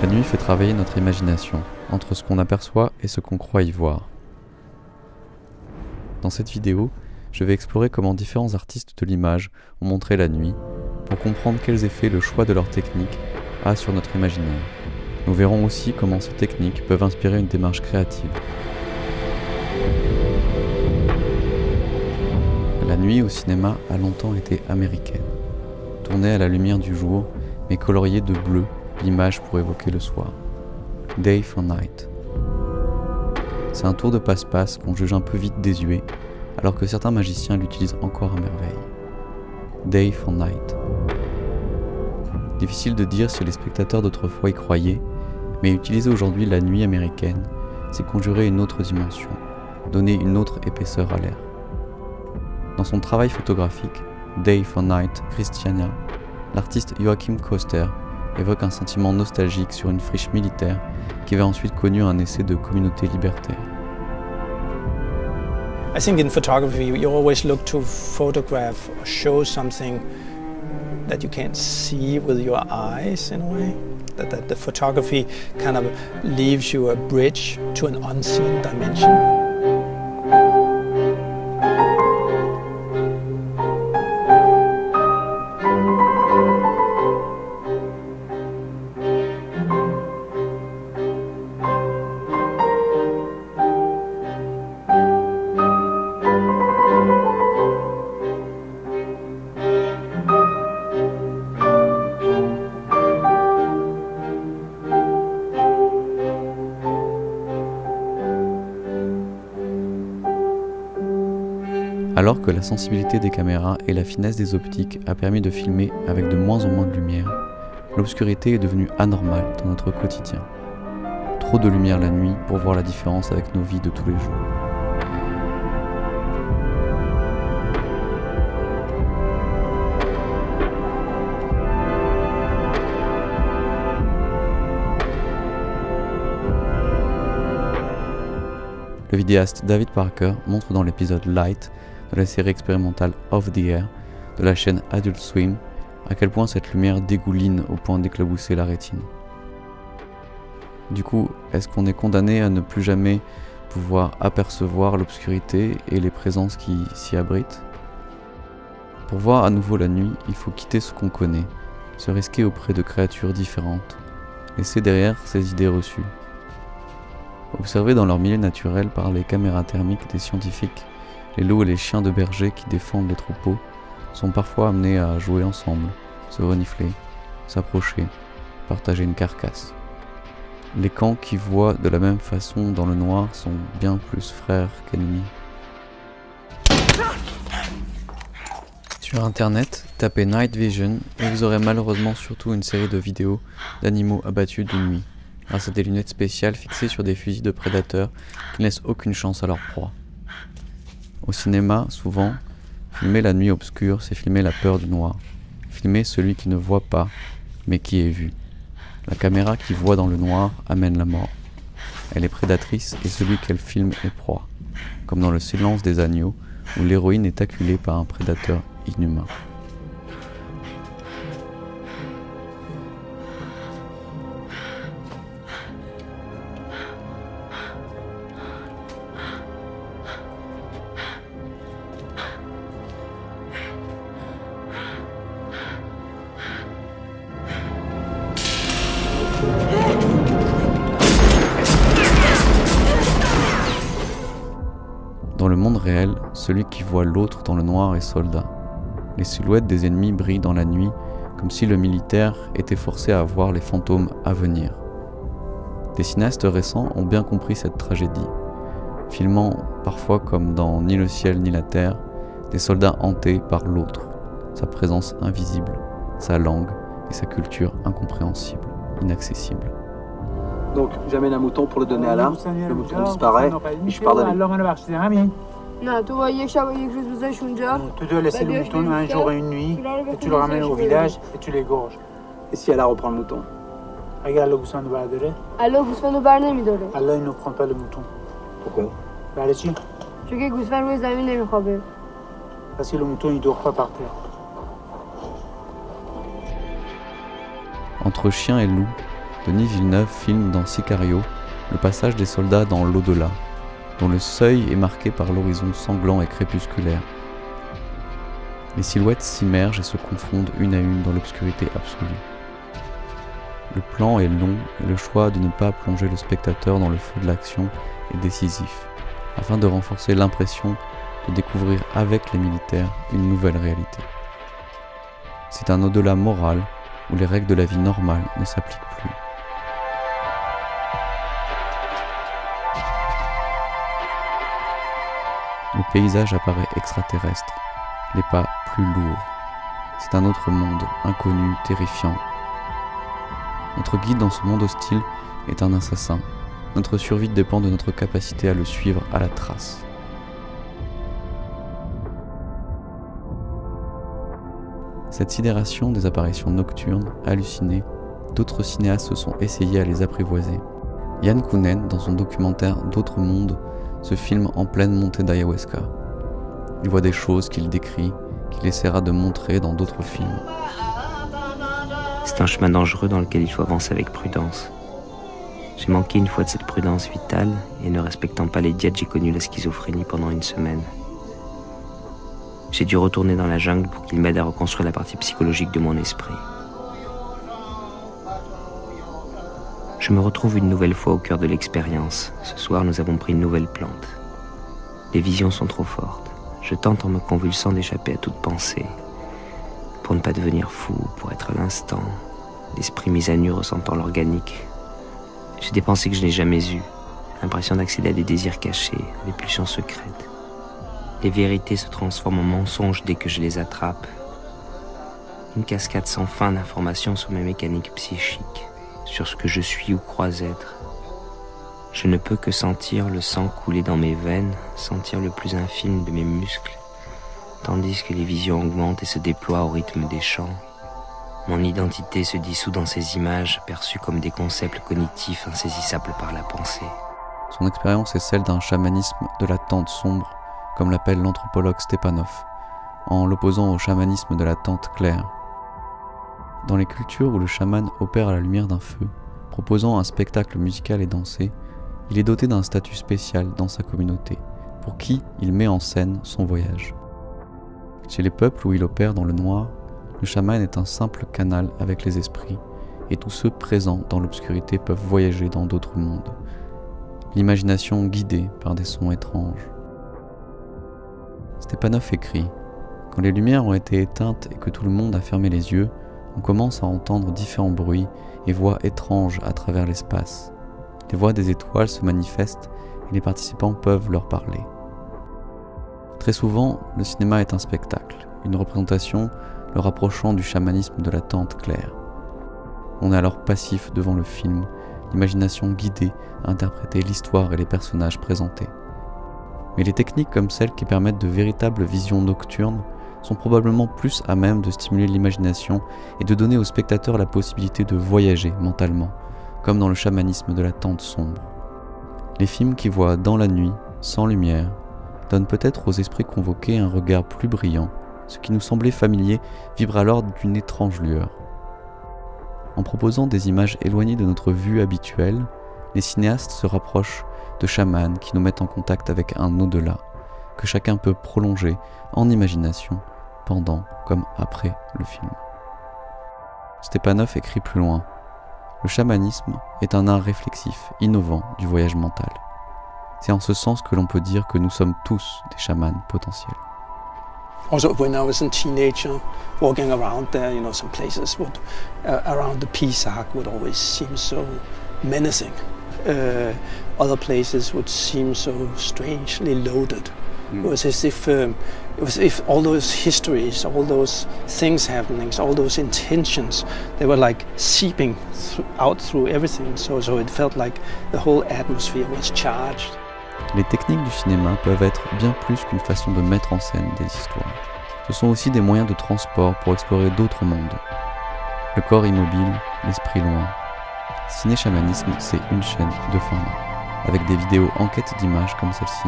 La nuit fait travailler notre imagination, entre ce qu'on aperçoit et ce qu'on croit y voir. Dans cette vidéo, je vais explorer comment différents artistes de l'image ont montré la nuit, pour comprendre quels effets le choix de leur technique a sur notre imaginaire. Nous verrons aussi comment ces techniques peuvent inspirer une démarche créative. La nuit au cinéma a longtemps été américaine. Tournée à la lumière du jour, mais coloriée de bleu, l'image pour évoquer le soir. Day for Night. C'est un tour de passe-passe qu'on juge un peu vite désuet, alors que certains magiciens l'utilisent encore à merveille. Day for Night. Difficile de dire si les spectateurs d'autrefois y croyaient, mais utiliser aujourd'hui la nuit américaine, c'est conjurer une autre dimension, donner une autre épaisseur à l'air. Dans son travail photographique, Day for Night Christiania, l'artiste Joachim Köster évoque un sentiment nostalgique sur une friche militaire qui avait ensuite connu un essai de communauté libertaire. I think in photography you always look to photograph or show something that you can't see with your eyes in a way. That the photography kind of leaves you a bridge to an unseen dimension. Alors que la sensibilité des caméras et la finesse des optiques a permis de filmer avec de moins en moins de lumière, l'obscurité est devenue anormale dans notre quotidien. Trop de lumière la nuit pour voir la différence avec nos vies de tous les jours. Le vidéaste David Parker montre dans l'épisode Light de la série expérimentale Off the Air de la chaîne Adult Swim à quel point cette lumière dégouline au point d'éclabousser la rétine. Du coup, est-ce qu'on est condamné à ne plus jamais pouvoir apercevoir l'obscurité et les présences qui s'y abritent? Pour voir à nouveau la nuit, il faut quitter ce qu'on connaît, se risquer auprès de créatures différentes, laisser derrière ses idées reçues. Observés dans leur milieu naturel par les caméras thermiques des scientifiques, les loups et les chiens de berger qui défendent les troupeaux sont parfois amenés à jouer ensemble, se renifler, s'approcher, partager une carcasse. Les camps qui voient de la même façon dans le noir sont bien plus frères qu'ennemis. Sur internet, tapez Night Vision et vous aurez malheureusement surtout une série de vidéos d'animaux abattus de nuit, grâce à des lunettes spéciales fixées sur des fusils de prédateurs qui ne laissent aucune chance à leur proie. Au cinéma, souvent, filmer la nuit obscure, c'est filmer la peur du noir. Filmer celui qui ne voit pas, mais qui est vu. La caméra qui voit dans le noir amène la mort. Elle est prédatrice et celui qu'elle filme est proie. Comme dans Le Silence des agneaux, où l'héroïne est acculée par un prédateur inhumain. Dans le monde réel, celui qui voit l'autre dans le noir est soldat. Les silhouettes des ennemis brillent dans la nuit, comme si le militaire était forcé à voir les fantômes à venir. Des cinéastes récents ont bien compris cette tragédie, filmant parfois comme dans Ni le ciel ni la terre, des soldats hantés par l'autre, sa présence invisible, sa langue et sa culture incompréhensible, inaccessible. Donc j'amène un mouton pour le donner à l'un, le mouton disparaît et je pars d'aller. نه تو با یک شب و یک روز بذاریش اونجا Tu dois laisser le mouton un jour et une nuit et tu le ramènes au village et tu l'égorges. Et si Allah reprend le mouton? اگر الله گوسفند رو برداره الله گوسفندو بر نمیداره. Allah il ne prend pas le mouton. Pourquoi? برای چی؟ چون که گوسفند روی زمین نمیخوابه. Parce que le mouton il dort pas par terre. Entre chien et loup, Denis Villeneuve filme dans Sicario le passage des soldats dans l'au-delà, dont le seuil est marqué par l'horizon sanglant et crépusculaire. Les silhouettes s'immergent et se confondent une à une dans l'obscurité absolue. Le plan est long et le choix de ne pas plonger le spectateur dans le feu de l'action est décisif, afin de renforcer l'impression de découvrir avec les militaires une nouvelle réalité. C'est un au-delà moral où les règles de la vie normale ne s'appliquent plus. Le paysage apparaît extraterrestre, les pas plus lourds. C'est un autre monde, inconnu, terrifiant. Notre guide dans ce monde hostile est un assassin. Notre survie dépend de notre capacité à le suivre à la trace. Cette sidération des apparitions nocturnes, hallucinées, d'autres cinéastes se sont essayés à les apprivoiser. Yann Kounen, dans son documentaire D'autres mondes, se filme en pleine montée d'ayahuasca. Il voit des choses qu'il décrit, qu'il essaiera de montrer dans d'autres films. C'est un chemin dangereux dans lequel il faut avancer avec prudence. J'ai manqué une fois de cette prudence vitale et ne respectant pas les diètes, j'ai connu la schizophrénie pendant une semaine. J'ai dû retourner dans la jungle pour qu'il m'aide à reconstruire la partie psychologique de mon esprit. Je me retrouve une nouvelle fois au cœur de l'expérience. Ce soir, nous avons pris une nouvelle plante. Les visions sont trop fortes. Je tente en me convulsant d'échapper à toute pensée. Pour ne pas devenir fou, pour être à l'instant, l'esprit mis à nu ressentant l'organique. J'ai des pensées que je n'ai jamais eues, l'impression d'accéder à des désirs cachés, à des pulsions secrètes. Les vérités se transforment en mensonges dès que je les attrape. Une cascade sans fin d'informations sur mes mécaniques psychiques, sur ce que je suis ou crois être. Je ne peux que sentir le sang couler dans mes veines, sentir le plus infime de mes muscles, tandis que les visions augmentent et se déploient au rythme des chants. Mon identité se dissout dans ces images perçues comme des concepts cognitifs insaisissables par la pensée. Son expérience est celle d'un chamanisme de la tente sombre, comme l'appelle l'anthropologue Stepanov, en l'opposant au chamanisme de la tente claire. Dans les cultures où le chaman opère à la lumière d'un feu, proposant un spectacle musical et dansé, il est doté d'un statut spécial dans sa communauté, pour qui il met en scène son voyage. Chez les peuples où il opère dans le noir, le chaman est un simple canal avec les esprits, et tous ceux présents dans l'obscurité peuvent voyager dans d'autres mondes, l'imagination guidée par des sons étranges. Stepanov écrit « Quand les lumières ont été éteintes et que tout le monde a fermé les yeux, on commence à entendre différents bruits et voix étranges à travers l'espace. Les voix des étoiles se manifestent et les participants peuvent leur parler. Très souvent, le cinéma est un spectacle, une représentation le rapprochant du chamanisme de la tente claire. On est alors passif devant le film, l'imagination guidée à interpréter l'histoire et les personnages présentés. Mais les techniques comme celles qui permettent de véritables visions nocturnes sont probablement plus à même de stimuler l'imagination et de donner au spectateur la possibilité de voyager mentalement, comme dans le chamanisme de la tente sombre. Les films qui voient dans la nuit, sans lumière, donnent peut-être aux esprits convoqués un regard plus brillant. Ce qui nous semblait familier vibre alors d'une étrange lueur. En proposant des images éloignées de notre vue habituelle, les cinéastes se rapprochent de chamans qui nous mettent en contact avec un au-delà, que chacun peut prolonger en imagination pendant comme après le film. Stepanov écrit plus loin : le chamanisme est un art réflexif, innovant du voyage mental. C'est en ce sens que l'on peut dire que nous sommes tous des chamans potentiels. Also, when I was a teenager, walking around there, some places would, around the Pisac would always seem so menacing. Other places would seem so strangely loaded. It was as if all those histories, all those things happening, all those intentions, they were like seeping out through everything. So it felt like the whole atmosphere was charged. Les techniques du cinéma peuvent être bien plus qu'une façon de mettre en scène des histoires. Ce sont aussi des moyens de transport pour explorer d'autres mondes. Le corps immobile, l'esprit loin. Ciné-chamanisme, c'est une chaîne de format, avec des vidéos enquêtes d'images comme celle-ci,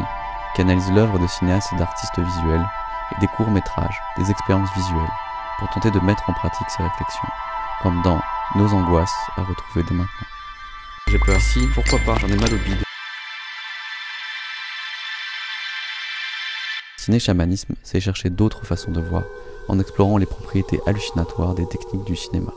qui analysent l'œuvre de cinéastes et d'artistes visuels, et des courts-métrages, des expériences visuelles, pour tenter de mettre en pratique ces réflexions, comme dans Nos angoisses à retrouver dès maintenant. J'ai peur. Si, pourquoi pas, j'en ai mal au bide. Ciné-chamanisme, c'est chercher d'autres façons de voir, en explorant les propriétés hallucinatoires des techniques du cinéma.